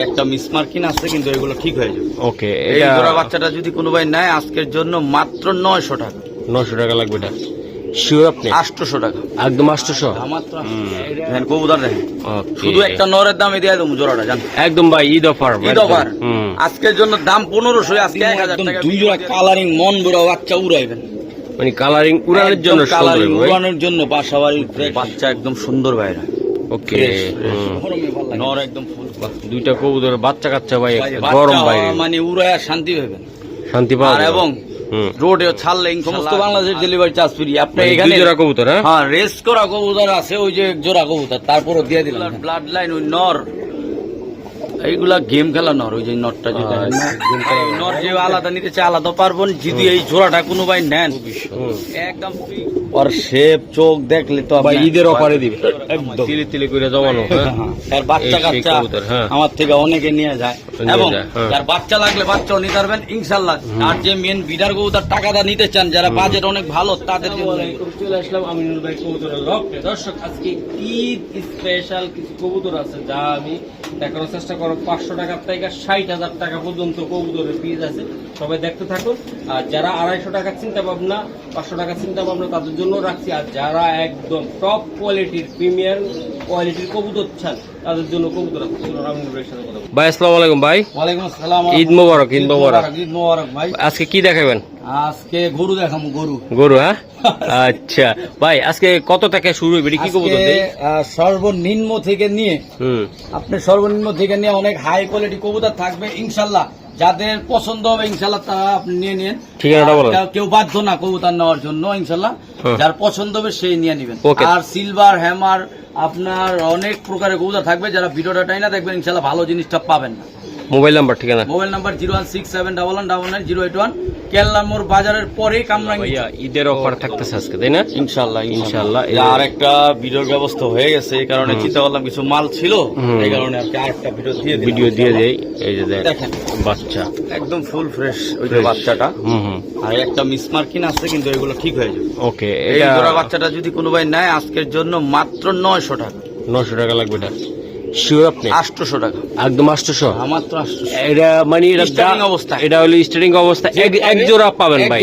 একটা মিসমার্কিং আছে কিন্তু এগুলো ঠিক হয়ে যাবে। ওকে, এই জোড়া বাচ্চাটা যদি কোনো ভাই নেয় আজকের জন্য মাত্র 900 টাকা। 900 টাকা লাগবে এটা শিওর আপনি? 800 টাকা একদম 800। মাত্র দেখেন কবুতর দেখেন, শুধু একটা নরের দামে দিয়ে দেবো জোড়াটা জান একদম ভাই ঈদ অফার। ঈদ অফার আজকের জন্য দাম 1500, আজকে 1000 টাকা। দুই জোড়া কালারিং মন বড় বাচ্চা উড়াইবেন, মানে কালারিং উড়ানোর জন্য, কালারিং উড়ানোর জন্য বাসাবাড়ির বাচ্চা একদম সুন্দর বাইরে। ওকে, নর একদম ফুল। দুইটা কবুতর বাচ্চা কাচ্চা ভাই গরম বাইরে, মানে উড়ায়া শান্তি পাবেন, শান্তি পাওয়া আর এবং রোডে ছাড়লে সমস্ত বাংলাদেশ ডেলিভারি চার্জ ফ্রি। আপনি এখানে জোড়া কবুতর, হ্যাঁ রেস করা কবুতর আছে, ওই যে জোড়া কবুতর তারপরে দিয়ে দিলাম ব্লাড লাইন। ওই নর এইগুলা গেম খেলা নর, ওই যে নরটা যেটা নর যে আলাদা নিতে চায় আলাদা পারবেন। যদি এই জোড়াটা কোনো ভাই নেন একদম ওর শেপ চোখ দেখলে তো ভাই ঈদের অফারে দিবে একদম তিলে তিলে করে জমানো। আর বাচ্চা কাচ্চা আমার থেকে অনেকে নিয়ে যায়, এবং যার বাচ্চা লাগলে বাচ্চাও নিতে পারবেন ইনশাল্লাহ। আর যে মেন বিডার কবুতর টাকাটা নিতে চান, যারা বাজেট অনেক ভালো তাদের জন্য চলে আসলাম আমিনুল ভাই কবুতরের লফটে। দর্শক আজকে ঈদ স্পেশাল কিছু কবুতর আছে যা আমি দেখানোর চেষ্টা করব। 500 টাকার থেকে 60,000 টাকা পর্যন্ত কবুতরের পিস আছে, সবাই দেখতে থাকুন। আর যারা 250 টাকা চিন্তা ভাবনা, 500 টাকা চিন্তা ভাবনা তাদের জন্য রাখছি। আর যারা একদম টপ কোয়ালিটির প্রিমিয়ার কোয়ালিটির কবুতর চান তাদের জন্য কবুতর আছে। ভাই আসসালামু আলাইকুম ভাই। ওয়ালাইকুম আসসালাম। ঈদ মোবারক। ঈদ মোবারক। ঈদ মোবারক ভাই। আজকে কি দেখাবেন? আজকে গরু দেখাবো। গরু? হ্যাঁ আচ্ছা ভাই, আজকে কত থেকে শুরু হবে? কি কবুতর দেই? সর্বনিম্ন থেকে নিয়ে আপনি সর্বনিম্ন থেকে নিয়ে অনেক হাই কোয়ালিটি কবুতর থাকবে ইনশাল্লাহ। যাদের পছন্দ হবে ইনশাল্লাহ তারা আপনি নিয়ে নিন। ঠিকানাটা বলেন। কেউ বাধ্য না কবুতর নেওয়ার জন্য, ইনশাল্লাহ যার পছন্দ হবে সেই নিয়ে নিবেন। আর সিলভার হ্যামার আপনার অনেক প্রকারের কবুতর থাকবে, যারা ভিডিওটা টাইনা দেখবেন ইনশাল্লাহ ভালো জিনিসটা পাবেন না। মোবাইল নাম্বার, ঠিকানা? মোবাইল নাম্বার 01671199081, কেল্লামোড় বাজারের পরেই কামরাঙ্গি। ঈদের অফার থাকতেছে আজকে, তাই না? ইনশাল্লাহ ইনশাল্লাহ। আর একটা ভিডিওর ব্যবস্থা হয়ে গেছে, এই কারণে চিন্তা করলাম কিছু মাল ছিল, এই কারণে আর আরেকটা ভিডিও দিয়ে দেই। এই যে দেখেন বাচ্চা একদম ফুল ফ্রেশ, ওই যে বাচ্চাটা। আর একটা মিসমার্কিং আছে কিন্তু এগুলো ঠিক হয়ে যাবে। ওকে, এই জোড়া বাচ্চাটা যদি কোনো ভাই নেয় আজকের জন্য মাত্র 900 টাকা। 900 টাকা লাগবে এটা শিওর আপনি? 800 টাকা একদম 800। মাত্র 800। এটা মানে স্টার্টিং অবস্থা, এটা হলো স্টার্টিং অবস্থা। এক জোড়া পাবেন ভাই,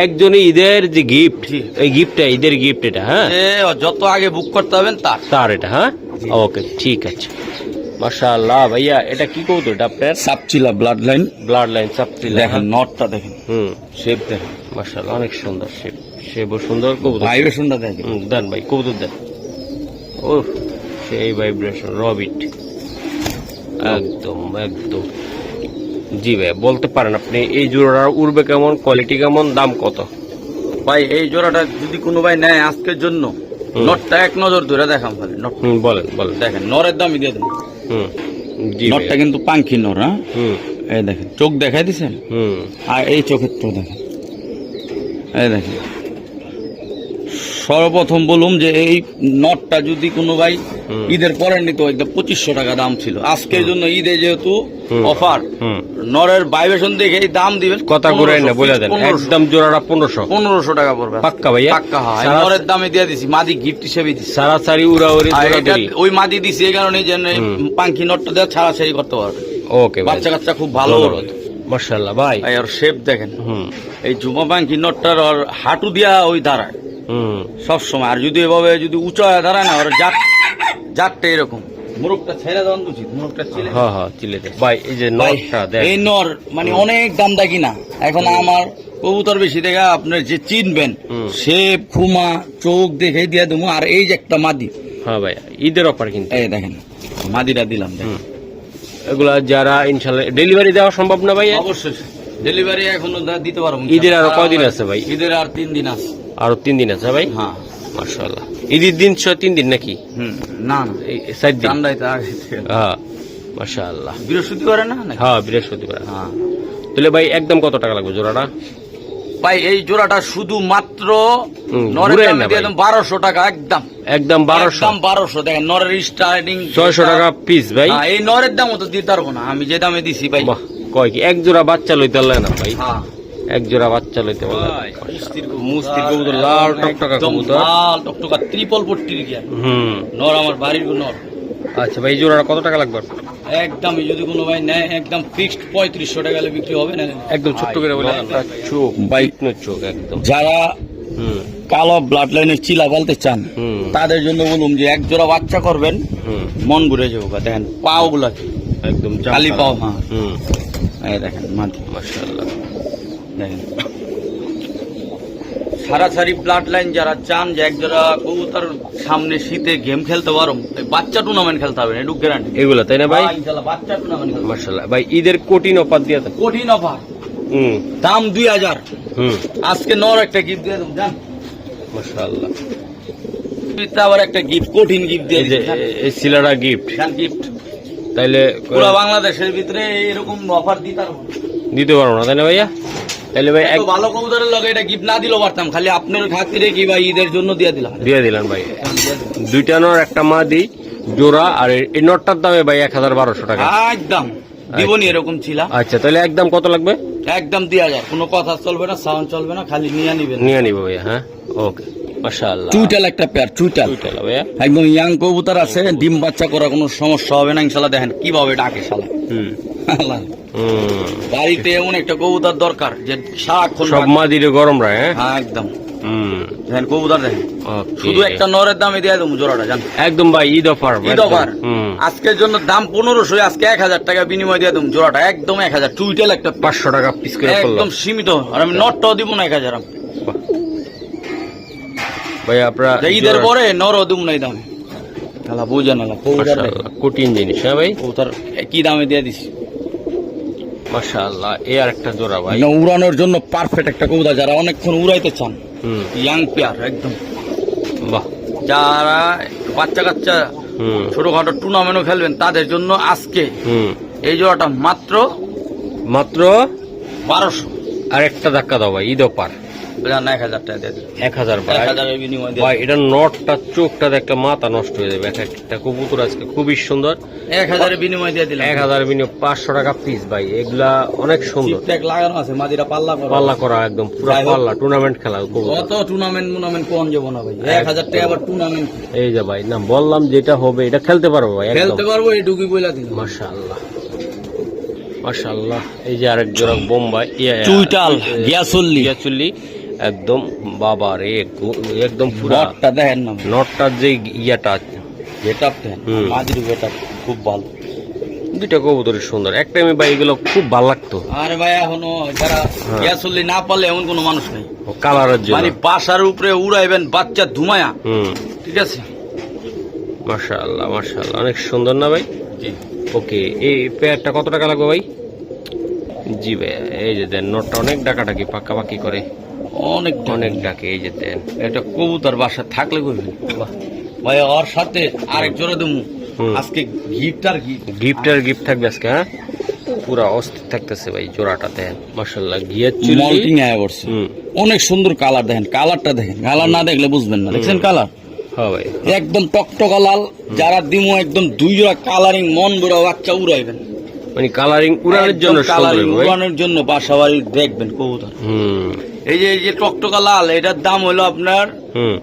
একজনই ঈদের যে গিফট, এই গিফটটা ঈদের গিফট এটা। হ্যাঁ, যত আগে বুক করতে হবেন তার এটা। হ্যাঁ ওকে, ঠিক আছে। মাশাআল্লাহ ভাইয়া, এটা কি কবুতর? এটা আপনার সাপচিলা ব্লাড লাইন সাপচিলা। দেখেন নটটা দেখেন, শেপ দেখেন, মাশাআল্লাহ অনেক সুন্দর শেপ, শেপও সুন্দর। কবুতর ভাইব্রেশনটা দেখেন। দেন ভাই কবুতর দেন। ও সেই ভাইব্রেশন রবিট একদম একদম। জি ভাই বলতে পারেন আপনি এই জোড়াটা উড়বে কেমন, কোয়ালিটি কেমন, দাম কত? ভাই এই জোড়াটা যদি কোনো ভাই নেয় আজকের জন্য নটটা এক নজর ধরে দেখাম খালি। বলেন দেখেন নরের দামই দিয়ে দেন। নটটা কিন্তু পাঙ্খি নর। হ্যাঁ এই দেখেন চোখ দেখাই দিছেন, আর এই চোখের তো দেখেন, এই দেখেন। সর্বপ্রথম বলুন যে এই নটটা যদি কোনো ভাই ঈদের পরে নিত, 2500 টাকা দাম ছিল। আজকের জন্য ঈদে যেহেতু অফার, নরের ভাইব্রেশন দেখে এই দাম দিবেন। কথা করে না বলে দেন, একদম জোড়াটা 1500 টাকা পড়বে। পাক্কা ভাইয়া? পাক্কা। হয় নরের দামে দিয়ে দিছি, মাদি গিফট হিসেবে দিছি। সারাসারি উড়াউড়ি ওই মাদি দিছি এই কারণে যে পাঙ্খি নটটা দেওয়া ছাড়াছাড়ি করতে পারবে। ওকে, বাচ্চা কাচ্চা খুব ভালো। মাশাআল্লাহ ভাই, আর শেপ দেখেন। এই জুমা পাঙ্খি নটটার হাঁটু দিয়া ওই দাঁড়ায় সবসময়। আর যদি এভাবে যদি উঁচা দাঁড়ায় না, ওর জাতটা এরকম। মুরগটা ছেড়ে দেওয়া উচিত, মুরগটা চিলে দেয় ভাই। এই যে নরটা দেখেন, এই নর মানে অনেক দাম দেখি না এখন। আমার কবুতর বেশি দেখা আপনার যে চিনবেন, শেপ খুমা চোখ দেখে দিয়ে দেবো। আর এই যে একটা মাদি, হ্যাঁ ভাই ঈদের অফার কিন্তু। এই দেখেন মাদিটা দিলাম। এগুলা যারা ইনশাল্লাহ ডেলিভারি দেওয়া সম্ভব না ভাই? অবশ্যই ডেলিভারি এখনো দিতে পারবো। ঈদের আরো কয়দিন আছে ভাই? ঈদের আর 3 দিন আছে। আরো 3 দিন আছে ভাই? হ্যাঁ মাশাআল্লাহ। ঈদের দিন 3 দিন নাকি? না 4 দিন। হ্যাঁ মাশাআল্লাহ। বৃহস্পতিবার না? হ্যাঁ বৃহস্পতিবার। হ্যাঁ তাহলে ভাই একদম কত টাকা লাগবে জোড়াটা? ভাই এই জোড়াটা শুধু মাত্র নরের দামে দিয়ে দেন 1200 টাকা। একদম 1200। দেখেন নরের স্টার্টিং 600 টাকা পিস ভাই। এই নরের দাম তো দিতে পারবো না আমি, যে দামে দিছি ভাই। কয় কি এক জোড়া বাচ্চা লইতে পারলে না ভাই? এক জোড়া বাচ্চা লইতে পারলে। মুস্তির কবুতর, লাল টকটকা কবুতর, লাল টকটকা, ট্রিপল পট্টির গিয়া। নর আমার বাড়ির নর। আচ্ছা ভাই এই জোড়াটা কত টাকা লাগবে? একদম যদি কোনো ভাই নেয় একদম ফিক্সড 3500 টাকা হলে বিক্রি হবে না। একদম ছোট্ট করে বলে চোখ বাইক চোখ একদম। যারা কালো ব্লাড লাইনের চিলা বলতে চান তাদের জন্য বলুন যে এক জোড়া বাচ্চা করবেন মন ঘুরে যাবে। দেখেন পাও গুলা একদম কালি পাও। হ্যাঁ দেখেন মাশাআল্লাহ দেখেন সারাসারি ব্লাড লাইন যারা চান যে এক জোড়া কবুতর সামনে শীতে গেম খেলতে পারো, বাচ্চা টুর্নামেন্ট খেলতে হবে এটুক গ্যারান্টি এগুলো, তাই না ভাই? ইনশাআল্লাহ বাচ্চা টুর্নামেন্ট খেলতে মাশাআল্লাহ ভাই ঈদের কঠিন অফার দিয়ে দেন। কঠিন অফার দাম 2000। আজকে নর একটা গিফট দিয়ে দেব জান মাশাআল্লাহ। আবার একটা গিফট কঠিন গিফট দিয়ে এই সিলারা গিফট গিফট তাইলে পুরো বাংলাদেশের ভিতরে এরকম অফার দিতে পারবো না, তাই না ভাইয়া? তাহলে ভাই এক ভালো কবুতরের লগে এটা গিফট না দিলেও পারতাম, খালি আপনার খাতিরে কি ভাই ঈদের জন্য দিয়ে দিলাম ভাই। দুইটা নর একটা মাদি জোড়া, আর এই নটটার দামে ভাই 1200 টাকা একদম দিবনি এরকম ছিল। আচ্ছা তাহলে একদম কত লাগবে? একদম 2000, কোনো কথা চলবে না, সাউন্ড চলবে না, খালি নিয়ে নিব ভাইয়া। হ্যাঁ ওকে মাশাআল্লাহ। চুইটাল একটা পেয়ার চুইটাল ভাইয়া একদম ইয়াং কবুতর আছে, ডিম বাচ্চা করা কোনো সমস্যা হবে না ইনশাআল্লাহ। দেখেন কিভাবে ডাকে শালা। বাড়িতে এমন একটা কবুতর দরকার যে সারাক্ষণ সব মাদিরে গরম রায়। হ্যাঁ একদম দেখেন কবুতর দেখেন। শুধু একটা নরের দামে দিয়ে দেবো জোড়াটা জান একদম ভাই ঈদ অফার। আজকের জন্য দাম 1500, আজকে 1000 টাকা বিনিময় দিয়ে দেবো জোড়াটা একদম 1000। চুইটাল একটা 500 টাকা পিস করে একদম সীমিত, আর আমি নটটাও দিব না 1000 ভাই। আপনারা ঈদের পরে নরও দিব না এই দামে, তাহলে বুঝেন না কঠিন জিনিস। হ্যাঁ ভাই কবুতর কি দামে দিয়ে দিছি মাশাআল্লাহ। এই আর একটা জোড়া ভাই উড়ানোর জন্য পারফেক্ট একটা কবুতর, যারা অনেকক্ষণ উড়াইতে চান ইয়াং পেয়ার একদম। বাহ। যারা বাচ্চা কাচ্চা ছোটখাটো টুর্নামেন্টও খেলবেন তাদের জন্য আজকে এই জোড়াটা মাত্র 1200। আর একটা ধাক্কা দাও ভাই ঈদ অফার 1000 টাকা দিয়ে 1000 ভাই। এটা নটটা চোখটা একটা মাথা নষ্ট হয়ে যাবে। একটা কবুতর আজকে খুবই সুন্দর, 1000 বিনিময় দিয়ে দিলাম। 1000 বিনিময় 500 টাকা পিস ভাই। এগুলা অনেক সুন্দর, লাগানো আছে মাদিরা পাল্লা করা একদম পুরো পাল্লা টুর্নামেন্ট খেলা। কত টুর্নামেন্ট কোন যাবো না ভাই, 1000 টাকা আবার টুর্নামেন্ট। এই যে ভাই না বললাম যেটা হবে এটা খেলতে পারবো ভাই, খেলতে পারবো এইটুকুই বইলা দিলাম। মাশাআল্লাহ মাশাআল্লাহ। এই যে আরেক জোড়া বোম্বাই চুইটাল গিয়াচুল্লি একদম বাবা রে, একদম পুরো নটটা দেখেন না, নটটার যে ইয়াটা গেটআপ দেন মাদির গেটআপ খুব ভালো। দুইটা কবুতর সুন্দর একটা আমি ভাই, এগুলো খুব ভালো লাগতো। আরে ভাই এখনো যারা গিয়াচুল্লি না পারলে এমন কোনো মানুষ নেই কালারের জন্য, মানে বাসার উপরে উড়াইবেন বাচ্চা ধুমায়া। ঠিক আছে মাশাআল্লাহ মাশাআল্লাহ, অনেক সুন্দর না ভাই? জি ওকে। এই পেয়ারটা কত টাকা লাগবে ভাই? জি ভাই এই যে দেন নটটা অনেক ডাকাডাকি পাকাপাকি করে, অনেক ডাকে। এই যে দেন একটা কবুতর বাসা থাকলে করবেন ভাই, ওর সাথে আরেক জোড়া দেবো আজকে গিফট থাকবে আজকে। হ্যাঁ পুরা অস্থির থাকতেছে ভাই জোড়াটা দেন মাশাআল্লাহ। অনেক সুন্দর কালার, দেখেন কালারটা দেখেন, কালার না দেখলে বুঝবেন না। দেখছেন কালার? হ্যাঁ ভাই একদম টকটকা লাল। যারা দিমো একদম 2 জোড়া কালারিং মন বুড়া বাচ্চা উড়াইবেন, মানে কালারিং উড়ানোর জন্য বাসা বাড়ি দেখবেন কবুতর। এই যে টকটকা লাল এটার দাম হলো আপনার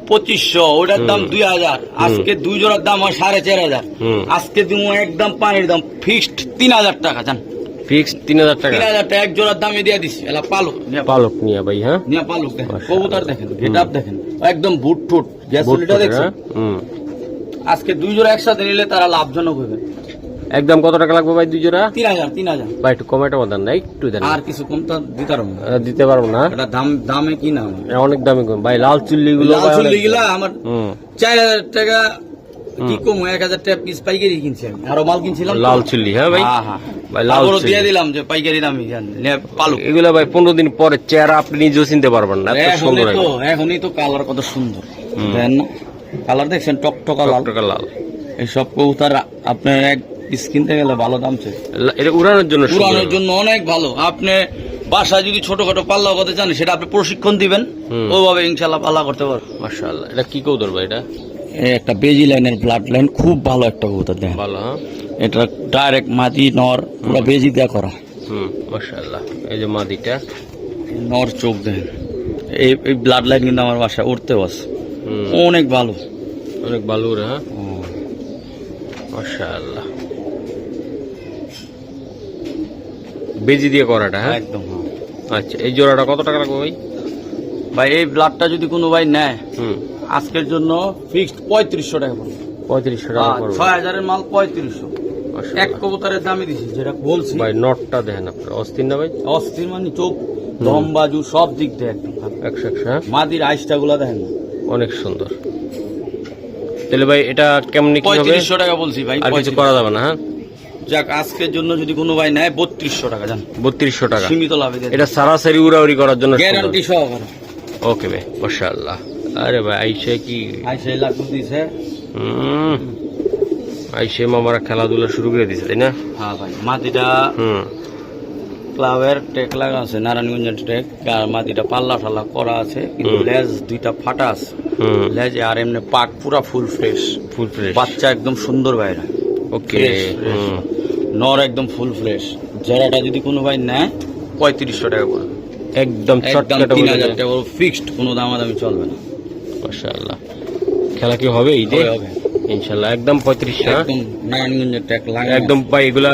2500, ওটার দাম 2000। আজকে 2 জোড়ার দাম হয় 4500। আজকে দিব একদম পানির দাম ফিক্সড 3000 টাকা জান, ফিক্সড 3000 টাকা। 3000 টাকা এক জোড়ার দামে দিয়ে দিছি। এলা পালক নিয়ে ভাই। হ্যাঁ নিয়ে পালক দেখেন, কবুতর দেখেন, গেটআপ দেখেন, একদম বুট ঠুট গ্যাসুলিটা দেখছেন। আজকে 2 জোড়া একসাথে নিলে তারা লাভজনক হবে। একদম কত টাকা লাগবে ভাই 2 জোড়া? 3000 ভাই একটু কমাইটা বলেন না, একটু দেন। আর কিছু কম তো দিতে পারবো না, এটা দামে কি না অনেক দামে কম ভাই। লাল চুল্লি গুলো আমার 4000 টাকা কি কম, 1000 টাকা পিস পাইকারি কিনছি আমি, আরো মাল কিনছিলাম লাল চুল্লি। হ্যাঁ ভাই ভাই লাল দিয়ে দিলাম যে পাইকারি দামই পালক। এগুলো ভাই 15 দিন পরে চেহারা আপনি নিজেও চিনতে পারবেন না, এত সুন্দর। এখনই তো কালার কত সুন্দর দেখেন না, কালার দেখছেন টকটকা লাল। এইসব কবুতর আপনার এক পিস কিনতে গেলে ভালো দাম চাই। এটা উড়ানোর জন্য অনেক ভালো। আপনি বাসা যদি ছোটখাটো পাল্লা করতে চান সেটা আপনি প্রশিক্ষণ দিবেন, ওইভাবে ইনশাআল্লাহ পাল্লা করতে পারবেন। মাশাআল্লাহ। এটা কি কবুতর ভাই? এটা একটা বেজি লাইনের ব্লাড লাইন, খুব ভালো একটা কবুতর দেখেন। ভালো। এটা ডাইরেক্ট মাদি নর, পুরো বেজি দেয়া করা। মাশাআল্লাহ। এই যে মাদিটা নর চোখ দেখেন। এই ব্লাড লাইন কিন্তু আমার বাসায় উঠতে আছে, অনেক ভালো। হ্যাঁ মাশাআল্লাহ, বেজি দিয়ে করাটা, হ্যাঁ একদম। আচ্ছা, এই জোড়াটা কত টাকা লাগবে ভাই? ভাই এই ব্লাডটা যদি কোনো ভাই নেয় হুম, আজকের জন্য ফিক্সড 3500 টাকা পড়বে। 3500 টাকা পড়বে। 6000 এর মাল 3500। মাশাআল্লাহ। এক কবুতরের দামই দিছি, যেটা বলছি। ভাই নটটা দেখেন আপনার অস্থির না ভাই? অস্থির মানে চোখ, দম, বাজু সব দিক দিয়ে একদম ভালো। 100, হ্যাঁ মাদির আইসটা গুলা দেখেন না, অনেক সুন্দর। তাহলে ভাই এটা কেমন কি হবে? 3500 টাকা বলছি ভাই। আর কিছু করা যাবে না? হ্যাঁ, যাক আজকের জন্য যদি কোনো ভাই নেয় 3200 টাকা জান, 3200 টাকা। সীমিত লাভে দিয়ে এটা সারাসারি উড়াউড়ি করার জন্য গ্যারান্টি সহকারে। ওকে ভাই, মাশাআল্লাহ। আরে ভাই আইসে কি আইসা লাগু দিছে। আইসে মামারা খেলাধুলা শুরু করে দিছে, তাই না? হ্যাঁ ভাই, মাদিটা হুম, ক্লাবের টেক লাগা আছে, নারায়ণগঞ্জের টেক। আর মাদিটা পাল্লা টাল্লা করা আছে, কিন্তু লেজ দুইটা ফাটা আছে হুম, লেজে। আর এমনি পাক পুরা ফুল ফ্রেশ, ফুল ফ্রেশ। বাচ্চা একদম সুন্দর বাইরে। ওকে, হুম, নর একদম ফুল ফ্রেশ। জোড়াটা যদি কোনো ভাই নেয় 3500 টাকা পড়বে। একদম একদম শর্টকাট 3000 টাকা ফিক্সড, কোনো দামাদামি চলবে না। মাশাআল্লাহ। খেলা কি হবে এই যে? হবে। ইনশাআল্লাহ একদম 3500। একদম নারায়ণগঞ্জের টেক লাগা একদম ভাই এগুলা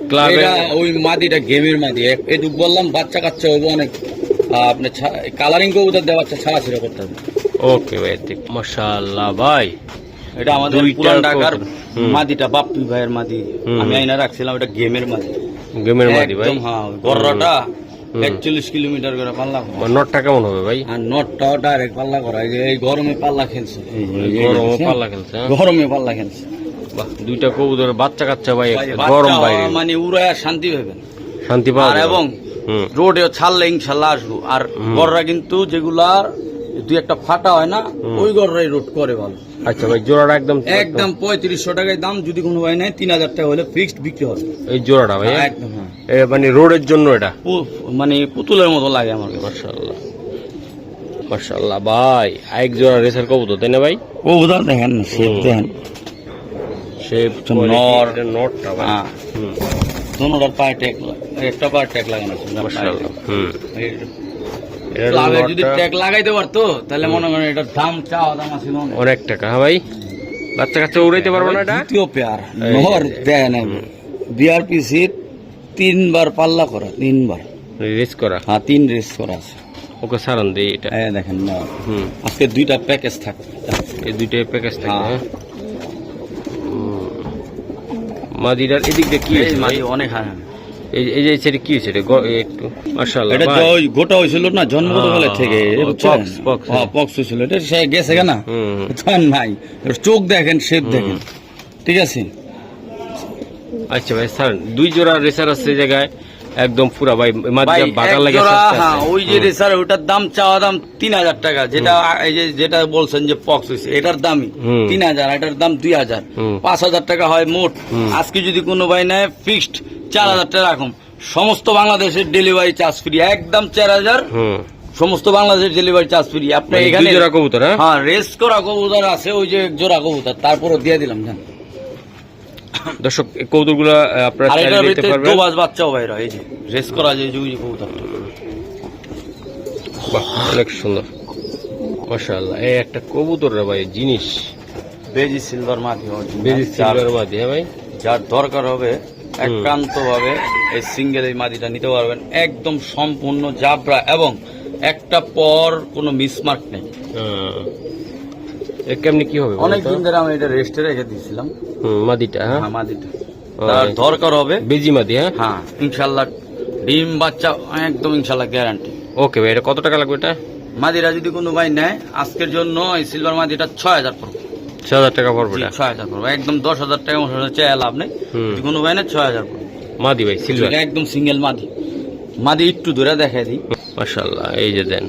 ক্লাবে এটা ওই মাদিটা গেমের মাদি। এটুক বললাম, বাচ্চা কাচ্চা হইব অনেক। আপনি কালারিং কবুতর দেওয়া বাচ্চা ছাড়া ছিল করতে হবে। ওকে ভাই, ঠিক মাশাআল্লাহ ভাই। এটা আমাদের দুইটা পুরান ঢাকার হুম। মাদিটা, বাপ্পি ভাইয়ের মাদি। হুম। আমি আইনা রাখছিলাম, এটা গেমের মাদি। গেমের মাদি ভাই। একদম, হ্যাঁ। গররাটা হুম। 41 কিলোমিটার করে পাল্লা করা। নটটা কেমন হবে ভাই? আর নটটাও ডাইরেক্ট পাল্লা করা। এই যে এই গরমে পাল্লা খেলছে, গরমও পাল্লা খেলছে, হ্যাঁ? গরমে পাল্লা খেলছে। বাহ, দুইটা কবুতরের বাচ্চা কাচ্চা ভাই, ভাই, গরম বাচ্চা বাইরে মানে উড়ায় শান্তি পাবেন। শান্তি পাওয়া আর যাবে। এবং হুম, রোডে ছাড়লে ইনশাল্লাহ আসবো। আর হুম। গররা কিন্তু যেগুলা দুই একটা ফাটা হয় না, হুম। ওই গররাই রোড করে ভালো। আচ্ছা ভাই, জোড়াটা একদম একদম 3500 টাকায় দাম। যদি কোনো ভাই নেয় 3000 টাকা হলে ফিক্সড বিক্রি হবে। এই জোড়াটা ভাই, হ্যাঁ? একদম, হ্যাঁ। মানে রোডের জন্য এটা মানে পুতুলের মতো লাগে আমার কাছে। মাশাআল্লাহ, মাশাআল্লাহ ভাই। এক জোড়া রেসার কবুতর, তাই না ভাই? ও উদাহরণ দেখেন না, শেপ হুম। দেখেন। শেপ নর। নটটা ভাই। হ্যাঁ, হুম, দোনোটার পায়ে ট্যাগ, একটা পায়ে ট্যাগ লাগানো আছে। মাশাআল্লাহ। হুম, এটার ক্লাবে যদি নটটা ট্যাগ লাগাইতে পারতো তাহলে মনে করেন এটার দাম চাওয়া দাম আছে অনেক। অনেক টাকা, হ্যাঁ ভাই। বাচ্চা কাচ্চা উড়াইতে পারবো না এটা? দ্বিতীয় পেয়ার এই নর যে। দেন। বিআরপিসি 3বার পাল্লা করা, 3বার। রেস করা। হ্যাঁ, 3 রেস করা আছে। ওকে সারান দেই এটা। এই দেখেন নর। হুম, আজকে 2টা প্যাকেজ থাকবে। এই দুইটাই প্যাকেজ থাকে, হ্যাঁ। হ্যাঁ? মাদিরার এদিক দিয়ে কি এই হয়েছে ভাই? মাঝে অনেক, হ্যাঁ। এই যে সেটা কি হয়েছে এটা? একটু মাশাআল্লাহ এটা ভাই। ওই গোটা হয়েছিল না জন্মবেলা থেকে, pox, pox। পক্স হয়েছিল। এটা সে গেছে কেনা হুম, নাই। এর চোখ দেখেন, শেপ দেখেন, ঠিক আছে। আচ্ছা ভাই, স্যার দুই জোড়া রেসার আছে এই জায়গায়, একদম পুরা ভাই ভাই মাদিরা বাগার এক লাগে জোড়া, সস্তা হ্যাঁ, আছে। ওই যে হুম, রেসার ওটার দাম চাওয়া দাম 3000 টাকা। যেটা এই যে যেটা বলছেন যে পক্স হয়েছে, এটার দামই হুম। 3000, এটার দাম 2000, হুম। 5000 টাকা হয় মোট। হুম। আজকে যদি কোনো ভাই নেয় ফিক্সড 4000 টাকা রাখুন। সমস্ত বাংলাদেশের ডেলিভারি চার্জ ফ্রি, একদম 4000। হুম। সমস্ত বাংলাদেশের ডেলিভারি চার্জ ফ্রি। আপনি মানে এখানে দুই জোড়া কবুতর, হ্যাঁ? হ্যাঁ, রেস করা কবুতর আছে, ওই যে এক জোড়া কবুতর, তারপরে দিয়ে দিলাম জান। দর্শক এই কবুতরগুলো আপনারা আর চাইলে এটার নিতে ভিতরে পারবেন। দোবাজ বাচ্চাও বাইরে, এই যে রেস করা যে ওই যে কবুতরটা। বাহ, অনেক সুন্দর মাশাআল্লাহ। এই একটা কবুতর রে ভাই, জিনিস বেজি সিলভার মাটি, বেজি সিলভার মাদি, হ্যাঁ ভাই? যার দরকার হবে একান্ত ভাবে এই সিঙ্গেল এই মাদিটা নিতে পারবেন। একদম সম্পূর্ণ জাবরা এবং একটা পর কোনো মিসমার্ক নেই। এ কেমনি কি হবে অনেক দিন ধরে আমি এটা রেস্টে রেখে দিয়েছিলাম। মাদিটা, হ্যাঁ? হ্যাঁ, মাদিটা ও, তার দরকার হবে। বেজি মাদি, হ্যাঁ? হ্যাঁ, ইনশাল্লাহ ডিম বাচ্চা একদম ইনশাল্লাহ গ্যারান্টি। ওকে ভাই, এটা কত টাকা লাগবে এটা? মাদিরা যদি কোনো ভাই নেয় আজকের জন্য এই সিলভার মাদিটা 6000 পড়বে। 6000 টাকা পড়বে এটা? 6000 পড়বে, একদম 10,000 টাকা মতো চেয়ে লাভ নেই। হুম। যদি কোনো ভাই নেয় 6000 পড়বে। মাদি ভাই সিলভার, এটা একদম সিঙ্গেল মাদি। মাদি একটু ধরে দেখাই দিই। মাশাআল্লাহ। এই যে দেন,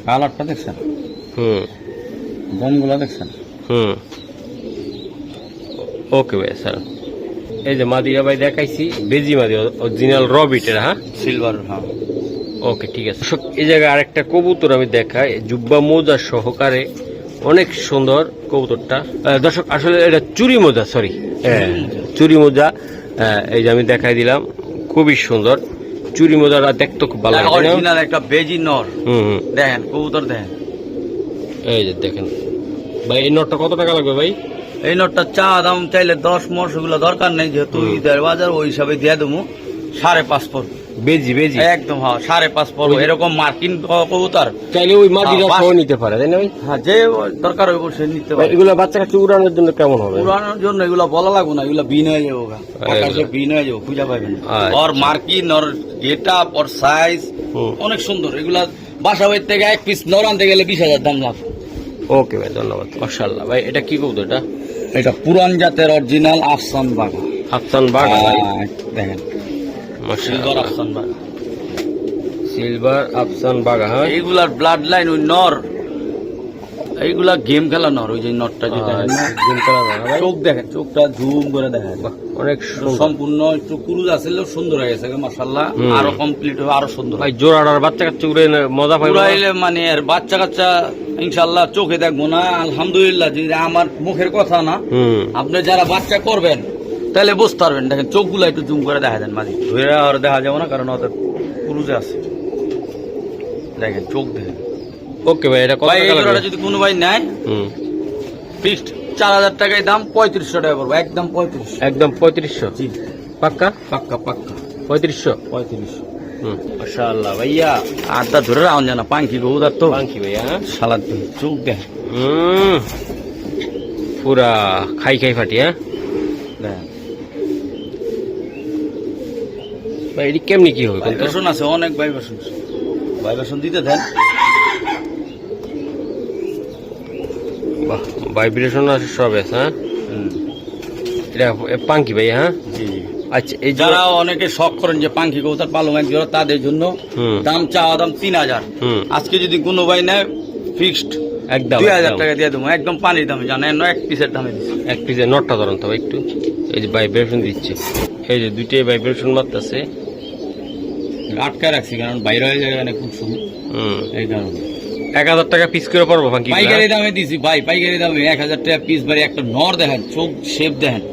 কালারটা দেখছেন, হুম, বমগুলো দেখছেন। হুম। ওকে ভাই স্যার, এই যে মাদিরা ভাই দেখাইছি, বেজি মাদি অরিজিনাল রবিট এটা, হ্যাঁ? সিলভার, হ্যাঁ। ওকে, ঠিক আছে। দর্শক, এই জায়গায় আরেকটা কবুতর আমি দেখাই, জুব্বা মোজা সহকারে, অনেক সুন্দর কবুতরটা। দর্শক আসলে এটা চুরি মোজা, সরি, চুরি মোজা। এই যে আমি দেখাই দিলাম, খুবই সুন্দর চুরি মোজাটা, দেখতে খুব ভালো লাগে। অরিজিনাল একটা বেজি নর। হুম, হুম। দেখেন কবুতর দেখেন। এই যে দেখেন ভাই, এই নটটা কত টাকা লাগবে ভাই? এই নটটা চা দাম চাইলে 10 মশ ওগুলো দরকার নেই, যেহেতু ঈদের বাজার ওই হিসাবে দিয়ে দেবো 5.5 পড়বে বেজি বেজি একদম। হ্যাঁ 5.5 পড়বে। এরকম মার্কিন কবুতর চাইলে ওই মাটিটা সহ নিতে পারে, তাই না ভাই? হ্যাঁ যে দরকার হইব সে নিতে পারে। এগুলো বাচ্চা কাচ্চা উড়ানোর জন্য কেমন হবে? উড়ানোর জন্য এগুলো বলা লাগবে না, এগুলো বিন হয়ে যাবো, আকাশে বিন হয়ে যাবো, খুঁজা পাবেন। ওর মার্কিন ওর গেট আপ ওর সাইজ অনেক সুন্দর। এগুলা বাসা বাড়ি থেকে এক পিস নর আনতে গেলে 20,000 দাম লাগবে। ওকে ভাই, ধন্যবাদ। মাশাআল্লাহ ভাই, এটা কি কবুতর? এটা পুরান জাতের অরিজিনাল আফসান বাঘা। আফসান বাঘা দেখেন, মাশাআল্লাহ, আফসান বাঘা, সিলভার আফসান বাঘা। হ্যাঁ, এইগুলার ব্লাড লাইন ওই নর, এইগুলা গেম খেলা নর। ওই যে নরটা যেটা গেম খেলা নর, চোখ দেখেন, চোখটা ঝুম করে দেখেন, অনেক সম্পূর্ণ একটু কুরুজ আছে, সুন্দর হয়ে গেছে মাশাআল্লাহ। আরো কমপ্লিট হবে, আরো সুন্দর ভাই। জোড়াটার বাচ্চা কাচ্চা উড়ে মজা পাইবে উড়াইলে মানে আর বাচ্চা কাচ্চা ইনশাআল্লাহ চোখে দেখবো না। আলহামদুলিল্লাহ, যদি আমার মুখের কথা না, আপনি যারা বাচ্চা করবেন তাহলে বুঝতে পারবেন। দেখেন চোখগুলো একটু জুম করে দেখা দেন, মাঝে ধরে আর দেখা যাবে না, কারণ ওদের কুরুজে আছে। দেখেন চোখ দেখেন। ওকে ভাই, এটা কত টাকা লাগবে? যদি কোনো ভাই নেয় ফিক্সড 4,000 টাকায় দাম, 3500 টাকা করবো একদম। 3500 একদম 3500? জি পাক্কা পাক্কা পাক্কা 3500? 3500। মাশাআল্লাহ ভাইয়া, আড্ডা ধরে রাউন জানা পাঙ্কি গৌদার তো পাঙ্কি ভাইয়া। সালাদ চোখ দেখ পুরা খাই খাই ফাটি। হ্যাঁ ভাই, এটি কেমনি কি হবে? ভাইব্রেশন আছে অনেক, ভাইব্রেশন। ভাইব্রেশন দিতে দেন। বাহ, ভাইব্রেশন আছে, সব আছে। হ্যাঁ, এটা পাঙ্কি ভাই। হ্যাঁ জি জি। আচ্ছা, এই যারা অনেকে শখ করেন যে পাঙ্কি কবুতর পালং এক জোড়া, তাদের জন্য দাম চাওয়া দাম 3,000। আজকে যদি কোনো ভাই নেয় ফিক্সড একদম 2,000 টাকা দিয়ে দেবো একদম, পানির দামে। জানেন এক পিসের দামে দিচ্ছি। এক পিসে নটটা ধরেন তো একটু। এই যে ভাইব্রেশন দিচ্ছে, এই যে দুইটাই ভাইব্রেশন মারতেছে। আটকায় রাখছি কারণ বাইরে হয়ে যায় অনেক খুব সময়, এই কারণে। 1,000 টাকা পিস করে পারবো পাঙ্কি? পাইকারি দামে দিছি ভাই, পাইকারি দামে 1,000 টাকা পিস। বাড়ি একটা নর দেখেন, চোখ শেপ দেখেন।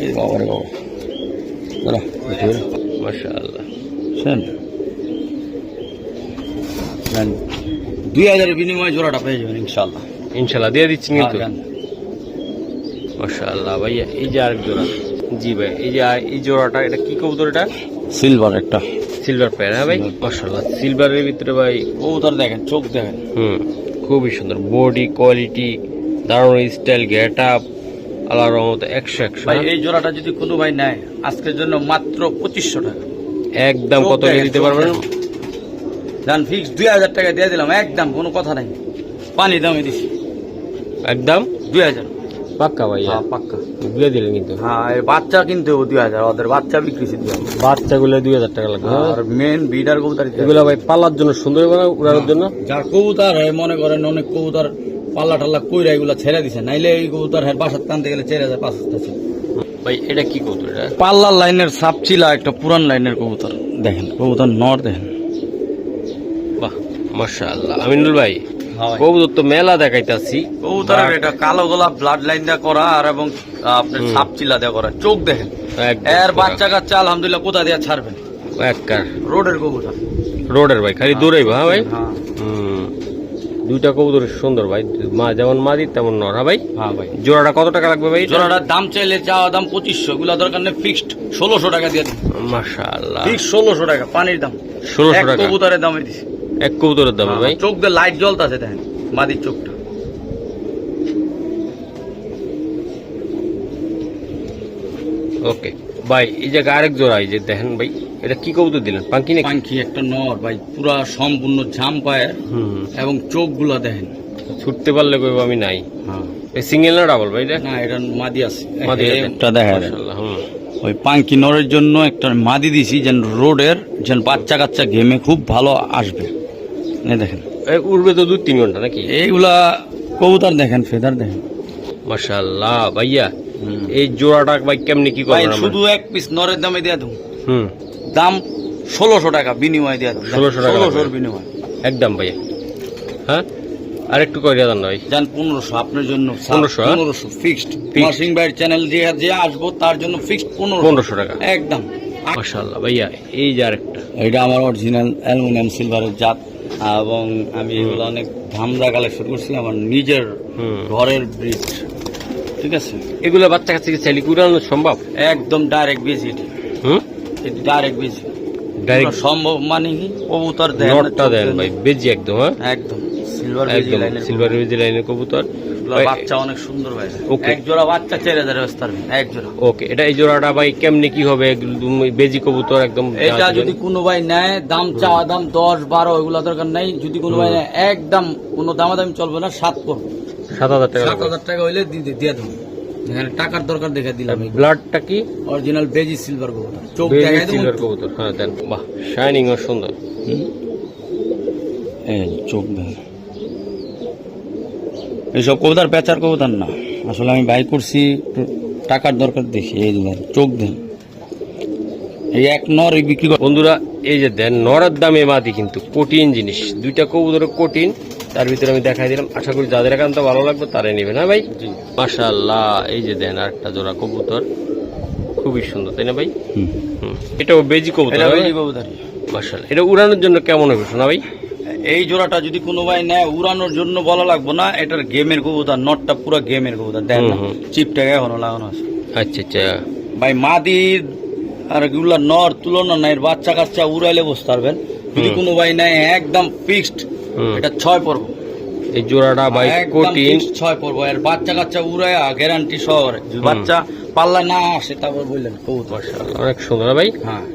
এই বাবা রে বাবা, মাশাআল্লাহ। 2,000 বিনিময়ে জোড়াটা পেয়ে যাবেন ইনশাআল্লাহ। ইনশাআল্লাহ দিয়ে দিচ্ছি কিন্তু। মাশাআল্লাহ ভাইয়া, এই যে আরেক জোড়া। জি ভাই, এই যে এই জোড়াটা, এটা কি কবুতর? এটা সিলভার একটা, সিলভার পেয়ার। হ্যাঁ ভাই, মাশাআল্লাহ। সিলভারের ভিতরে ভাই কবুতর দেখেন, চোখ দেখেন। খুবই সুন্দর বডি কোয়ালিটি, দারুণ স্টাইল, গেট আপ, আল্লাহর রহমতে 100 ভাই। এই জোড়াটা যদি কোনো ভাই নেয় আজকের জন্য মাত্র 2500 টাকা একদম। কত দিতে পারবেন? জান ফিক্স 2,000 টাকা দিয়ে দিলাম একদম, কোনো কথা নাই। পানি দামে দিছি একদম 2,000 পাক্কা ভাইয়া। পাক্কা দিয়ে দিলেন কিন্তু। হ্যাঁ, এই বাচ্চা কিনতে 2,000, ওদের বাচ্চা বিক্রি 2,000। বাচ্চাগুলো 2,000 টাকা লাগবে। আর মেন বিডার কবুতর এগুলো ভাই পালার জন্য সুন্দর হবে না, উড়ানোর জন্য? যার কবুতর হয় মনে করেন অনেক কবুতর পাল্লা টাল্লা কইরা এগুলা ছেড়ে দিছে, নাইলে এই কবুতর বাসার টানতে গেলে 4,500 আছে। ভাই এটা কি কবুতর? এটা পাল্লার লাইনের সাপ ছিল একটা, পুরান লাইনের কবুতর। দেখেন কবুতর নর দেখেন। বাহ, মাশাআল্লাহ। আমিনুল ভাই, কবুতর তো মেলা দেখাইতাছি। কবুতরের এটা কালো গোলাপ ব্লাড লাইন দিয়ে করা, আর এবং আপনার সাপ চিলা দিয়ে করা। চোখ দেখেন, এর বাচ্চা কাচ্চা আলহামদুলিল্লাহ কোথা দিয়ে ছাড়বেন। রোডের কবুতর, রোডের ভাই, খালি দৌড়াইবা। হ্যাঁ ভাই, দুইটা কবুতর সুন্দর ভাই, যেমন মাদি তেমন নর। হ্যাঁ ভাই। হ্যাঁ ভাই। জোড়াটা কত টাকা লাগবে ভাই? জোড়াটার দাম চাইলে চাওয়া দাম 2500, এগুলা দরকার নেই, ফিক্সড 1600 টাকা দিয়ে দিন। মাশাআল্লাহ, ফিক্স 1600 টাকা পানির দাম। 1600 টাকা কবুতরের দামে দিছি। এক কবুতরের দাম ভাই। চোখ দিয়ে লাইট জ্বলতাছে দেখেন, মাদির চোখটা। ওকে ভাই, এই জায়গায় আরেক জোড়া, এই যে দেখেন ভাই, এটা কি কবুতর দিলেন? পাঙ্কি নাকি? পাঙ্কি একটা নর ভাই, পুরা সম্পূর্ণ ঝাম পায়ের, এবং চোখগুলা দেখেন। ছুটতে পারলে কইব আমি নাই। হ্যাঁ, এই সিঙ্গেল না ডাবল ভাই? না, এটা মাদি আছে। মাদি একটা দেখা মাশাআল্লাহ। ওই পাঙ্কি নরের জন্য একটা মাদি দিছি, যেন রোডের যেন বাচ্চা কাচ্চা গেমে খুব ভালো আসবে। দেখেন উড়বে তো 2-3 ঘন্টা নাকি? এইগুলা কবুতর দেখেন, ফেদার দেখেন। মাশাআল্লাহ ভাইয়া, এই জোড়াটা ভাই কেমনি কি করবেন? শুধু এক পিস নরের দামে দিয়ে দেবো। দাম 1600 টাকা বিনিময় দিয়ে দেবো। 1600 টাকা বিনিময় একদম ভাইয়া। হ্যাঁ, আর একটু করে দেন ভাই। জান 1500 আপনার জন্য। 1500 ফিক্সড। মাসিং ভাইয়ের চ্যানেল যে আসবো তার জন্য ফিক্সড 1500 টাকা একদম। মাশাআল্লাহ ভাইয়া, এই যে আরেকটা, এটা আমার অরিজিনাল অ্যালুমিনিয়াম সিলভারের জাত। এবং আমি এগুলো অনেক ধামরা কালেকশন করছি আমার নিজের ঘরের ব্রিড। ঠিক আছে, এগুলো বাচ্চা কাছে কি চাইলে উড়ানো সম্ভব? একদম ডাইরেক্ট বেজি, ডাইরেক্ট বেজি ডাইরেক্ট সম্ভব। মানে কি কবুতর নটটা দেন ভাই, বেজি একদম। হ্যাঁ একদম সিলভার বেজি একদম লাইনের সিলভার বেজি লাইনের কবুতর। বাচ্চা অনেক সুন্দর ভাই। Okay. এক জোড়া বাচ্চা 4000 ব্যবস্থা এক জোড়া। ওকে, এটা এই জোড়াটা ভাই কেমনে কি হবে? একদম বেজি কবুতর একদম। এটা যদি কোনো ভাই নেয়, দাম চাওয়া দাম 10-12 এগুলো দরকার নাই। যদি কোনো ভাই নেয়, একদম কোনো দামাদামি চলবে না, 7 করবো। 7000 টাকা। 7000 টাকা হইলে দিয়ে দেবো। এখানে টাকার দরকার দেখে দিলাম। ব্লাডটা কি? অরিজিনাল বেজি সিলভার কবুতর, চোখ বেজি দেখাই দেবো। সিলভার কবুতর, হ্যাঁ দেন। বাহ, শাইনিং ও সুন্দর। এই চোখ দেন, এইসব কবুতর পেঁচার কবুতর না। আসলে আমি বাই করছি, একটু টাকার দরকার দেখি। এই দেন চোখ দেন, এই এক নর বিক্রি করে। বন্ধুরা এই যে দেন, নরের দামে মাদি কিন্তু কঠিন জিনিস। দুইটা কবুতর কঠিন, তার ভিতরে আমি দেখাই দিলাম। আশা করি যাদের একান্ত ভালো লাগবে তারাই নেবে না ভাই। মাশাআল্লাহ, এই যে দেন আরেকটা জোড়া কবুতর, খুবই সুন্দর, তাই না ভাই? এটাও বেজি কবুতর। মাশাআল্লাহ, এটা উড়ানোর জন্য কেমন হবে শোনা ভাই? এই জোড়াটা যদি কোনো ভাই নেয়, উড়ানোর জন্য বলা লাগবে না। এটার গেমের কবুতর, নটটা পুরো গেমের কবুতর। দেন চিপটাকে এখনো লাগানো আছে। আচ্ছা আচ্ছা ভাই, মাদির আর এগুলা নর তুলনা নাই। এর বাচ্চা কাচ্চা উড়াইলে বুঝতে পারবেন। যদি কোনো ভাই নেয়, একদম ফিক্সড এটা 6 পর্ব। এই জোড়াটা ভাই কঠিন, 6 পর্ব। এর বাচ্চা কাচ্চা উড়াইয়া গ্যারান্টি শহরে। যদি বাচ্চা পাল্লা না আসে তারপর বললেন কবুতর। অনেক সুন্দর ভাই। হ্যাঁ,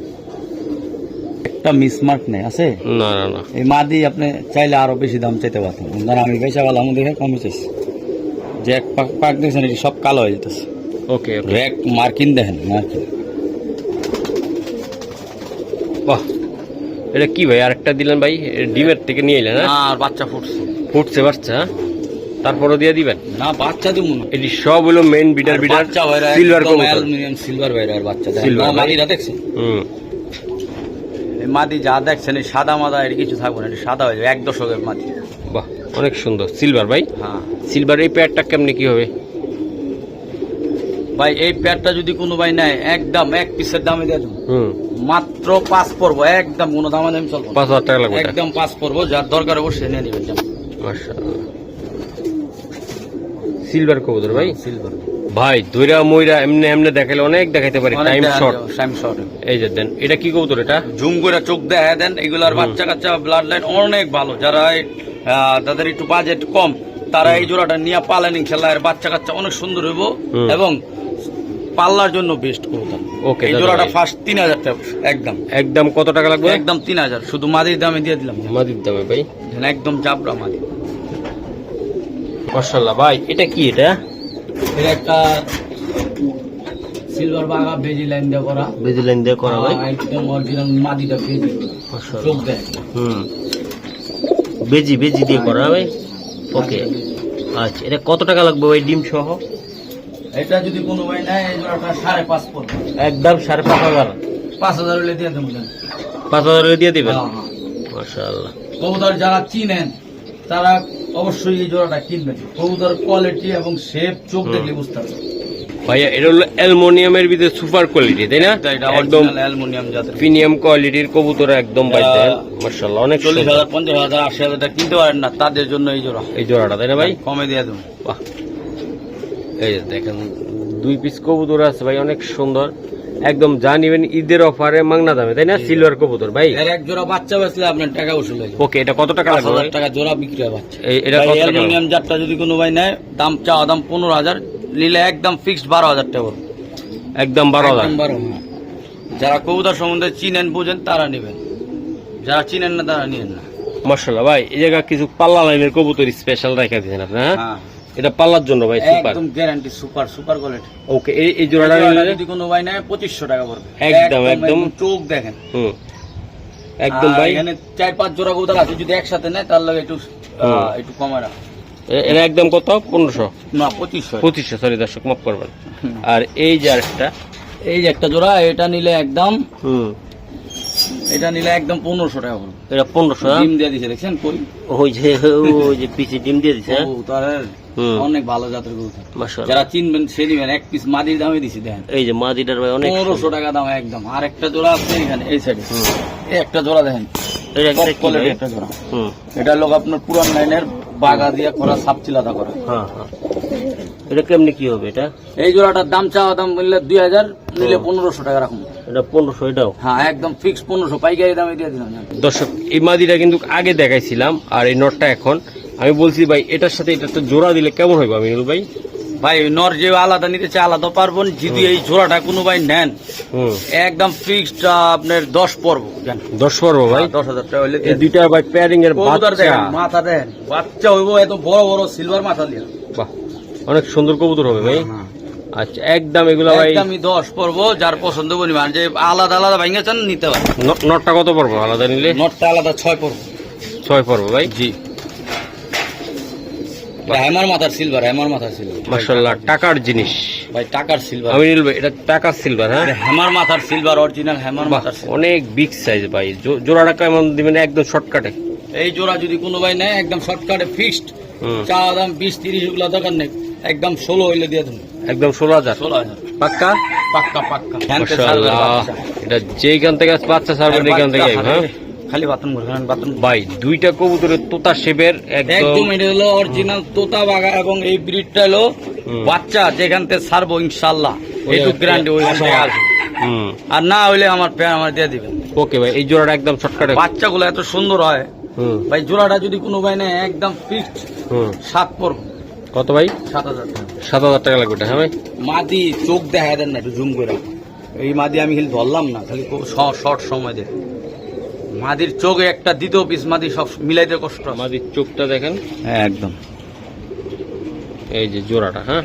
একটা মিসমার্ক নেই আছে? না না না, এই মাদি আপনি চাইলে আরো বেশি দাম চাইতে পারতেন, কারণ আমি পয়সা পেলাম দেখে কমে চাইছি। যে এক পাক দেখছেন, এটি সব কালো হয়ে যেতেছে। ওকে ওকে, রেক মার্কিন দেখেন, মার্কিন। বাহ, এটা কি ভাই আরেকটা দিলেন ভাই? ডিমের থেকে নিয়ে এলেন? আর বাচ্চা ফুটছে, ফুটছে বাচ্চা, তারপরও দিয়ে দিবেন? না, বাচ্চা দিব না। এটি সব হলো মেইন বিটার সিলভার কবুতর, অ্যালুমিনিয়াম সিলভার ভাইরার বাচ্চা। সিলভার মাদিটা দেখছেন? এই মাদি যা দেখছেন, এই সাদা মাদা এর কিছু থাকবে না, এটা সাদা হয়ে যাবে। 1 দশকের মাদি। বাহ, অনেক সুন্দর সিলভার ভাই। হ্যাঁ, সিলভার এই পেয়ারটা কেমনে কি হবে ভাই? এই পেয়ারটা যদি কোনো ভাই নেয়, একদম 1 পিসের দামে দিয়ে দেবো। মাত্র 5 পর্ব, একদম কোনো দামাদামি চলবে না। 5000 টাকা লাগবে, একদম 5 পর্ব। যার দরকার অবশ্যই নিয়ে নেবেন। মাশাআল্লাহ, সিলভার কবুতর ভাই। সিলভার ভাই দইরা মইরা এমনি এমনি দেখাইলে অনেক দেখাইতে পারি, টাইম শর্ট। এই যে দেন, এটা কি কবুতর? এটা জুম করে চোখ দেখা দেন। এগুলার বাচ্চা কাচ্চা ব্লাড লাইন অনেক ভালো। যারা তাদের একটু বাজেট কম, তারা এই জোড়াটা নিয়ে পালেন ইনশাআল্লাহ। এর বাচ্চা কাচ্চা অনেক সুন্দর হইব এবং পাল্লার জন্য বেস্ট কবুতর। ওকে, এই জোড়াটা ফার্স্ট 3000 টাকা। একদম একদম কত টাকা লাগবে? একদম 3000, শুধু মাদির দামে দিয়ে দিলাম। মাদির দামে ভাই, একদম জাবরা মাদি। মাশাআল্লাহ ভাই, এটা কি? এটা একটা সিলভার বাগা বেজি লাইন দিয়ে করা। বেজি লাইন দিয়ে করা ভাই, একদম অরিজিনাল মাদিটা বেজি। চোখ দেখ, বেজি বেজি দিয়ে করা ভাই। ওকে, আচ্ছা, এটা কত টাকা লাগবে ভাই ডিম সহ? এটা যদি কোনো ভাই নেয়, এই জোড়াটা 5.5 পড়বে। একদম 5,500। 5000 হলে দিয়ে দেবো। 5000 দিয়ে দিবেন? মাশাআল্লাহ। কবুতর যারা চিনেন তারা অবশ্যই এই জোড়াটা কিনবেন। কবুতর কোয়ালিটি এবং শেপ চোখ দেখলে বুঝতে পারবে। ভাইয়া এটা হলো অ্যালুমিনিয়ামের ভিতরে সুপার কোয়ালিটি, তাই না? একদম অ্যালুমিনিয়াম জাতের প্রিমিয়াম কোয়ালিটির কবুতর, একদম ভাই দেন। মাশাআল্লাহ, অনেক 40,000, 50,000, 80,000 টাকা কিনতে পারেন না, তাদের জন্য এই জোড়া। এই জোড়াটা, তাই না ভাই? কমে দিয়ে দেবো। বাহ, এই যে দেখেন 2 পিস কবুতর আছে ভাই, অনেক সুন্দর। একদম যা নিবেন ঈদের অফারে মাংনা দামে, তাই না? সিলভার কবুতর ভাই। এর এক জোড়া বাচ্চা বেচলে আপনার টাকা উসুল হয়ে যাবে। ওকে, এটা কত টাকা লাগবে? 5000 টাকা জোড়া বিক্রি হয় বাচ্চা। এটা কত টাকা? অ্যালুমিনিয়াম জাতটা যদি কোনো ভাই নেয়, দাম চাওয়া দাম 15,000, নিলে একদম ফিক্সড 12,000 টাকা। একদম 12,000। যারা কবুতর সম্বন্ধে চিনেন বুঝেন তারা নেবেন, যারা চিনেন না তারা নিয়েন না। মাশাআল্লাহ ভাই, এই জায়গা কিছু পাল্লা লাইনের কবুতর স্পেশাল রাখা দিয়েছেন আপনি। হ্যাঁ, এটা পাল্লার জন্য ভাই, সুপার, একদম গ্যারান্টি, সুপার সুপার কোয়ালিটি। ওকে, এই জোড়াটা যদি কোনো ভাই নেয় 2500 টাকা পড়বে। একদম একদম চোখ দেখেন। একদম ভাই, এখানে 4-5 জোড়া কবুতর আছে, যদি একসাথে নেয় তার লাগে একটু কমে রাখ। এটা একদম কত? 1500 না, 2500। 2500, সরি দর্শক মাফ করবেন। আর এই যে আরেকটা, এই যে একটা জোড়া, এটা নিলে একদম 1500 টাকা পড়বে। এটা 1500। ডিম দিয়ে দিছে, দেখছেন কই? ওই যে পিসি ডিম দিয়ে দিছে। কবুতরের অনেক ভালো জাতের কবুতর। মাশাআল্লাহ, যারা চিনবেন সে নিবেন। 1 পিস মাদির দামে দিছি দেখেন। এই যে মাদিটার ভাই অনেক 1500 টাকা দাম একদম। আর একটা জোড়া আছে এখানে এই সাইডে, এই একটা জোড়া দেখেন Top quality একটা জোড়া। এটা লোক আপনার পুরান লাইনের বাগা দিয়ে করা সাপচিলাতা করে। হ্যাঁ হ্যাঁ, এটা কেমনি কি হবে এটা? এই জোড়াটার দাম চাওয়া দাম বললে 2000, নিলে 1500 টাকা রাখুন। এটা 1500, এটাও? হ্যাঁ একদম ফিক্স 1500, পাইকারি দামে দিয়ে দিলাম। দর্শক, এই মাদিটা কিন্তু আগে দেখাইছিলাম, আর এই নটটা এখন আমি বলছি ভাই এটার সাথে এটা তো জোড়া দিলে কেমন হবে আমিনুল ভাই? ভাই নর যে আলাদা নিতে চাই আলাদা পারবেন, যদি এই জোড়াটা কোনো ভাই নেন একদম ফিক্সড আপনার 10 পড়বো। 10 পড়বো ভাই? 10,000 টাকা হইলে এই দুইটা ভাই প্যারিং এর বাচ্চা, মাথা দেন বাচ্চা হইব এত বড় বড় সিলভার মাথা দিয়ে। বাহ, অনেক সুন্দর কবুতর হবে ভাই। আচ্ছা, একদম এগুলা ভাই একদমই 10 পড়বো, যার পছন্দ বলি মানে যে আলাদা আলাদা ভাঙা চান নিতে পারেন। নটটা কত পড়বো আলাদা নিলে? নটটা আলাদা 6 পড়বো। 6 পড়বো ভাই? জি। হ্যামার মাথার সিলভার, হ্যামার মাথার সিলভার মাশাআল্লাহ, টাকার জিনিস ভাই, টাকার সিলভার। আমিনুল ভাই এটা টাকার সিলভার? হ্যাঁ, হ্যামার মাথার সিলভার, অরিজিনাল হ্যামার মাথার সিলভার। অনেক বিগ সাইজ ভাই। জোড়াটা কেমন দিবেন একদম শর্টকাটে? এই জোড়া যদি কোনো ভাই নেয় একদম শর্টকাটে ফিক্সড চা দাম 20-30 এগুলো দরকার নেই, একদম 16 হইলে দিয়ে দেবো। একদম 16,000? 16,000 পাক্কা? পাক্কা পাক্কা। মাশাআল্লাহ, এটা যেখান থেকে বাচ্চা ছাড়বেন এখান থেকে। হ্যাঁ, খালি বাথরুম করবেন, বাথরুম ভাই দুইটা কবুতরের তোতা শেপের একদম। এটা হলো অরিজিনাল তোতা বাগা, এবং এই ব্রিডটা হলো বাচ্চা যেখান থেকে ছাড়বো ইনশাআল্লাহ একটু গ্যারান্টি ওইখান থেকে আসবে। আর না হইলে আমার প্যান আমার দিয়ে দিবেন। ওকে ভাই, এই জোড়াটা একদম শর্টকাটে। বাচ্চাগুলো এত সুন্দর হয় ভাই, জোড়াটা যদি কোনো ভাই নেয় একদম ফিক্সড 7 পড়বো। কত ভাই? 7,000 টাকা। 7,000 টাকা লাগবে এটা? হ্যাঁ ভাই। মাদি চোখ দেখা দেন না, একটু জুম করে। এই মাদি আমি খালি ধরলাম না, খালি শর্ট সময় দেখ। মাদির চোখে একটা দ্বিতীয় পিস মাদি সব মিলাইতে কষ্ট। মাদির চোখটা দেখেন। হ্যাঁ একদম। এই যে জোড়াটা, হ্যাঁ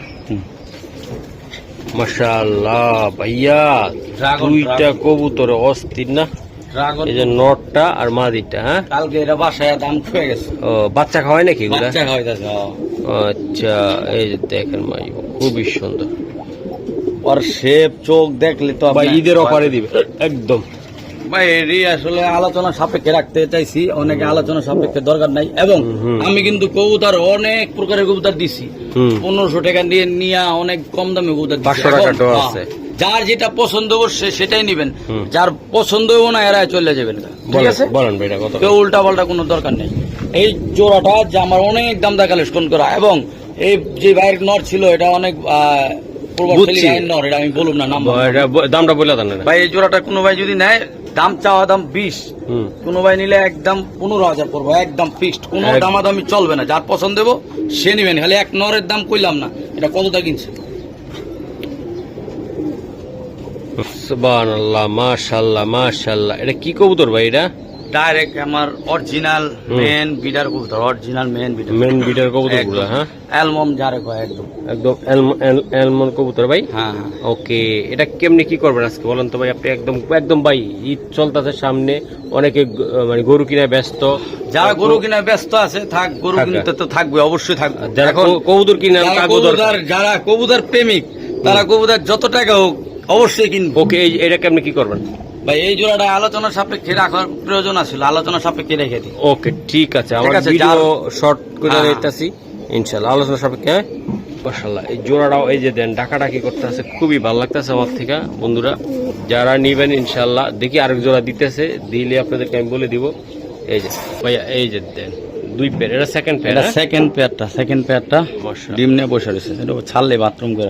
মাশাআল্লাহ ভাইয়া, দুইটা কবুতর অস্থির না? ড্রাগন। এই যে নটটা আর মাদিটা। হ্যাঁ, কালকে এরা বাসায় দাম ছুঁয়ে গেছে। ও, বাচ্চা খাওয়ায় নাকি এগুলা? বাচ্চা খাওয়াইতেছে। আচ্ছা, এই যে দেখেন ভাই, খুবই সুন্দর। ওর শেপ চোখ দেখলে তো ভাই ঈদের অফারে দিবে একদম। ভাই এরই আসলে আলোচনা সাপেক্ষে রাখতে চাইছি, অনেকে আলোচনা সাপেক্ষে দরকার নাই। এবং আমি কিন্তু কবুতর অনেক প্রকারের কবুতর দিছি, 1500 টাকা দিয়ে নিয়ে অনেক কম দামে কবুতর 500 টাকা আছে। যার যেটা পছন্দ করছে সেটাই নিবেন, যার পছন্দ হবো না এরা চলে যাবেন। ঠিক আছে, বলেন ভাই এটা কত? কেউ উল্টা পাল্টা কোনো দরকার নেই। এই জোড়াটা যে আমার অনেক দাম দা কালেকশন করা, এবং এই যে বাইরের নর ছিল এটা অনেক নর, এটা আমি বলুন না নাম, দামটা বলে দেন না ভাই। এই জোড়াটা কোনো ভাই যদি নেয় দাম চাওয়া দাম 20, কোনো ভাই নিলে একদম 15,000 পড়বো, একদম ফিক্সড, কোনো দামাদামি চলবে না। যার পছন্দ দেবো সে নিবেন, খালি এক নরের দাম কইলাম না। এটা কতটা কিনছে? সুবহানাল্লাহ, মাশাআল্লাহ মাশাআল্লাহ। এটা কি কবুতর ভাই? এটা ডাইরেক্ট আমার অরিজিনাল মেন বিডার কবুতর, অরিজিনাল মেন বিটার কবুতর গুলো। হ্যাঁ, অ্যালমম যারে কয়, একদম একদম অ্যালমন্ড কবুতর ভাই। হ্যাঁ। ওকে, এটা কেমনি কি করবেন আজকে বলেন তো ভাই? আপনি একদম একদম ভাই, ঈদ চলতেছে সামনে, অনেকে মানে গরু কিনায় ব্যস্ত। যারা গরু কিনা ব্যস্ত আছে থাক, গরু কিনতে তো থাকবে, অবশ্যই থাকবে। যারা কবুতর কিনা, যারা কবুতর প্রেমিক তারা কবুতর যত টাকা হোক অবশ্যই কিনবে। ওকে, এটা কেমনি কি করবেন ভাই? এই জোড়াটা আলোচনা সাপেক্ষে রাখার প্রয়োজন আছে, আলোচনা সাপেক্ষে রেখে দিই। ওকে, ঠিক আছে, আমরা ভিডিও শর্ট করে নিতেছি ইনশাআল্লাহ, আলোচনা সাপেক্ষে। মাশাআল্লাহ, এই জোড়াটাও এই যে দেন ডাকাডাকি করতে আছে, খুবই ভালো লাগতেছে আমার থেকে। বন্ধুরা যারা নিবেন ইনশাআল্লাহ, দেখি আরেক জোড়া দিতেছে, দিলে আপনাদেরকে আমি বলে দিব। এই যে ভাইয়া, এই যে দেন 2 পেয়ার, এটা সেকেন্ড পেয়ার। সেকেন্ড পেয়ারটা ডিম নিয়ে বসে রয়েছে, এটা ছাড়লে বাথরুম করে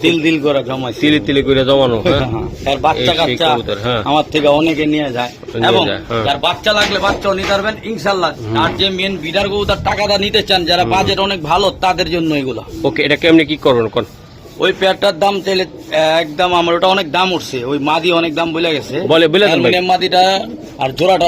তিল করে জমাই, তিলে করে জমানো। তার বাচ্চা কাচ্চা আমার থেকে অনেকে নিয়ে যায়, এবং যার বাচ্চা লাগলে বাচ্চাও নিতে পারবেন ইনশাল্লাহ। আর যে মেন বিডার কবুতর টাকাটা নিতে চান, যারা বাজেট অনেক ভালো, তাদের জন্য এগুলো। ওকে, এটা কেমনি কি করবেন কোন? ওই পেয়ারটার দাম চাইলে একদম আমার ওটা অনেক দাম উঠছে, ওই মাদি অনেক দাম বলে গেছে, মাদিটা আর জোড়াটা।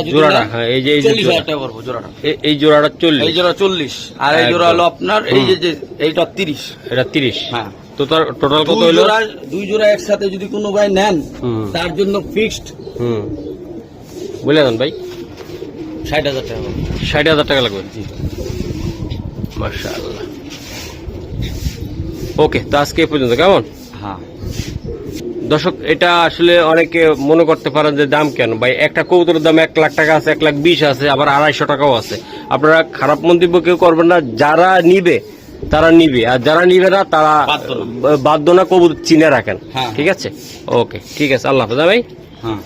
এই যে 40,000 টাকা পড়বো জোড়াটা। এই জোড়াটা 40, এই জোড়া 40, আর এই জোড়া হলো আপনার এই যে এইটা 30। এটা 30। হ্যাঁ, তো তার টোটাল কত হলো? 2 জোড়া একসাথে যদি কোনো ভাই নেন তার জন্য ফিক্সড বলে দেন ভাই। 60,000 টাকা। 60,000 টাকা লাগবে? মাশাআল্লাহ। ওকে, তো আজকে এই পর্যন্ত, কেমন? হ্যাঁ দর্শক, এটা আসলে অনেকে মনে করতে পারেন যে দাম কেন ভাই, একটা কবুতরের দাম 1 লাখ টাকা আছে, 1,20,000 আছে, আবার 250 টাকাও আছে। আপনারা খারাপ মন্তব্য কেউ করবেন না, যারা নিবে তারা নিবে, আর যারা নিবে না তারা বাধ্য না, কবুতর চিনে রাখেন। ঠিক আছে, ওকে, ঠিক আছে, আল্লাহ হাফেজ ভাই। হ্যাঁ।